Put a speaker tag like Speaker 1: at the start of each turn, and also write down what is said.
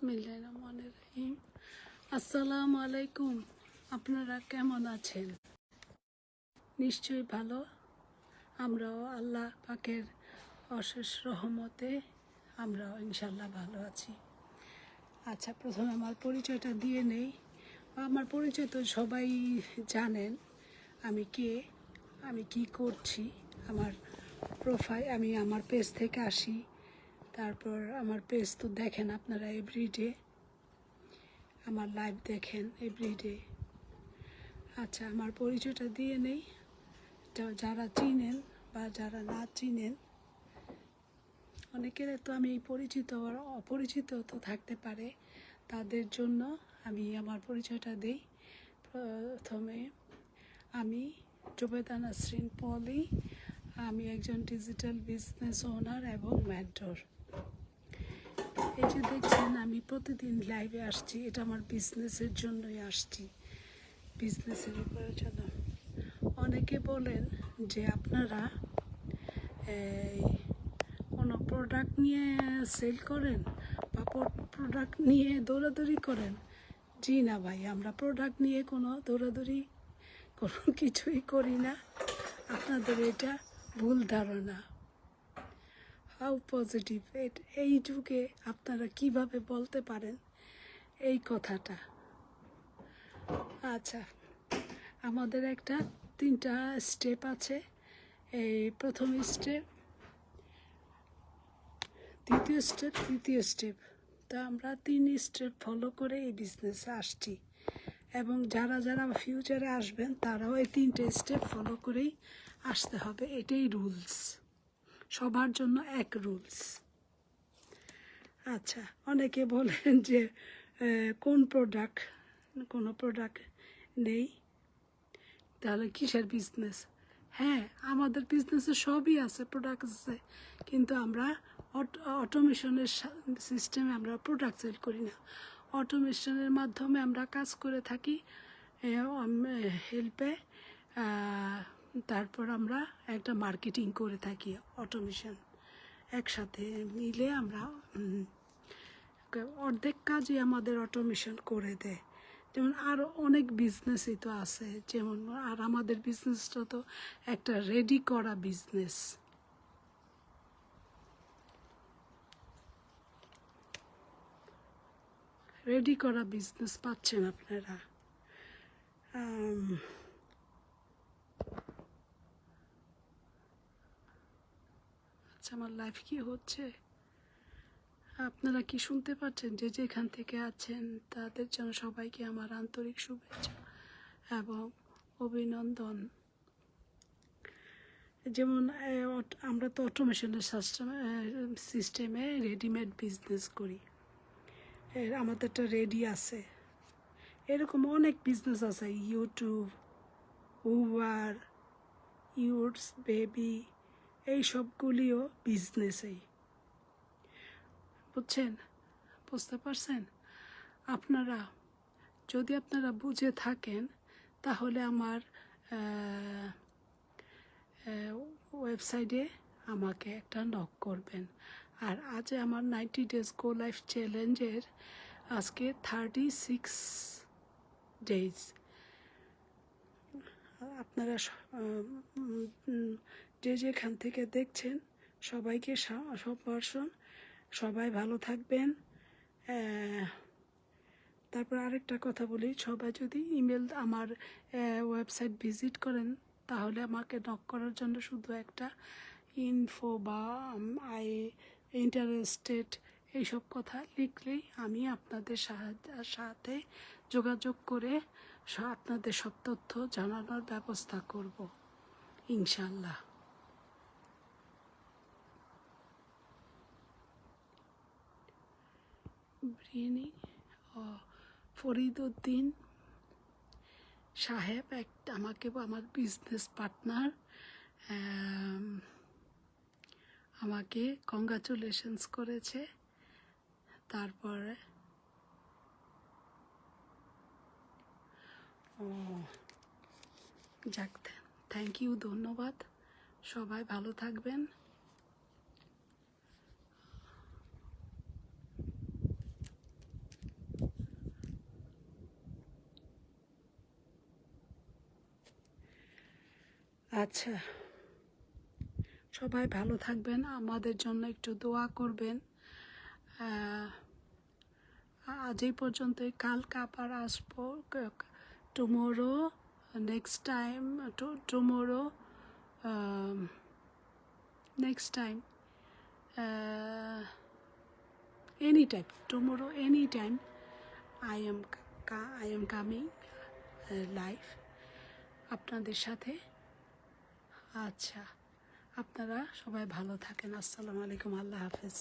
Speaker 1: বিসমিল্লাহিররহমানিররহিম। আসসালামু আলাইকুম। আপনারা কেমন আছেন? নিশ্চয়ই ভালো। আমরাও আল্লাহ পাকের অশেষ রহমতে আমরাও ইনশাল্লাহ ভালো আছি। আচ্ছা, প্রথমে আমার পরিচয়টা দিয়ে নেই। আমার পরিচয় তো সবাই জানেন, আমি কে, আমি কি করছি। আমার প্রোফাইল, আমি আমার পেজ থেকে আসি। তারপর আমার পেজ তো দেখেন আপনারা, এভরিডে আমার লাইভ দেখেন এভরিডে। আচ্ছা, আমার পরিচয়টা দিয়ে নেই। যারা চিনেন বা যারা না চিনেন, অনেকের তো আমি পরিচিত আর অপরিচিত তো থাকতে পারে, তাদের জন্য আমি আমার পরিচয়টা দিই। প্রথমে আমি জুবেদা নাসরিন পলি। আমি একজন ডিজিটাল বিজনেস ওনার এবং মেন্টর। এই যে দেখছেন, আমি প্রতিদিন লাইভে আসছি, এটা আমার বিজনেসের জন্যই আসছি, বিজনেসের উপরের জন্য। অনেকে বলেন যে আপনারা কোনো প্রোডাক্ট নিয়ে সেল করেন বা প্রোডাক্ট নিয়ে দৌড়াদৌড়ি করেন। জি না ভাই, আমরা প্রোডাক্ট নিয়ে কোনো দৌড়াদৌড়ি কোনো কিছুই করি না। আপনাদের এটা ভুল ধারণা। How positive! এই যুগে আপনারা কিভাবে বলতে পারেন এই কথাটা? আচ্ছা, আমাদের একটা 3টা স্টেপ আছে। এই প্রথম স্টেপ, দ্বিতীয় স্টেপ, তৃতীয় স্টেপ। তো আমরা 3 স্টেপ ফলো করে এই বিজনেসে আসছি, এবং যারা যারা ফিউচারে আসবেন তারাও এই 3টে স্টেপ ফলো করেই আসতে হবে। এটাই রুলস, সবার জন্য এক রুলস। আচ্ছা, অনেকে বলেন যে কোনো প্রোডাক্ট নেই, তাহলে কিসের বিজনেস? হ্যাঁ, আমাদের বিজনেসে সবই আছে, প্রোডাক্ট আছে, কিন্তু আমরা অটোমেশনের সিস্টেমে আমরা প্রোডাক্ট সেল করি না। অটোমেশনের মাধ্যমে আমরা কাজ করে থাকি হেল্পে। তারপর আমরা একটা মার্কেটিং করে থাকি, অটোমেশন একসাথে মিলে আমরা অর্ধেক কাজই আমাদের অটোমেশন করে দেয়। যেমন আরও অনেক বিজনেসই তো আছে, যেমন আর আমাদের বিজনেসটা তো একটা রেডি করা বিজনেস। রেডি করা বিজনেস পাচ্ছেন আপনারা। আচ্ছা, আমার লাইফ কি হচ্ছে আপনারা কি শুনতে পাচ্ছেন? যে যেখান থেকে আছেন তাদের জন্য সবাইকে আমার আন্তরিক শুভেচ্ছা এবং অভিনন্দন। যেমন আমরা তো অটোমেশনের সিস্টেমে রেডিমেড বিজনেস করি, আমাদেরটা রেডি আছে। এরকম অনেক বিজনেস আছে, ইউটিউব, উবার, ইউটস বেবি, এই সবগুলিও বিজনেসেই। বুঝতে পারছেন? আপনারা যদি বুঝে থাকেন তাহলে আমার ওয়েবসাইটে আমাকে একটা নক করবেন। আর আজ আমার 90 ডেজ গো লাইফ চ্যালেঞ্জের আজকে 36 ডেজ। আপনারা যে যেখান থেকে দেখছেন সবাইকে সবাই ভালো থাকবেন। তারপর আরেকটা কথা বলি, সবাই যদি আমার ওয়েবসাইট ভিজিট করেন তাহলে আমাকে নক করার জন্য শুধু একটা ইনফো বা আই ইন্টারেস্টেড এইসব কথা লিখলেই আমি আপনাদের সাথে যোগাযোগ করে আপনাদের সব তথ্য জানানোর ব্যবস্থা করব ইনশাল্লাহ। বিরিয়ানি ফরিদউদ্দিন সাহেব আমাকে, আমার বিজনেস পার্টনার, আমাকে কংগ্রাচুলেশনস করেছে। তারপরে যাক, থ্যাংক ইউ, ধন্যবাদ। সবাই ভালো থাকবেন। আচ্ছা, সবাই ভালো থাকবেন, আমাদের জন্য একটু দোয়া করবেন। আজ এই পর্যন্তই, কালকে আবার আসবো। Tomorrow, next time, tomorrow, next time, any time, tomorrow, any time I am coming live আপনাদের সাথে। আচ্ছা, আপনারা সবাই ভালো থাকেন। আসসালামু আলাইকুম, আল্লাহ হাফেজ।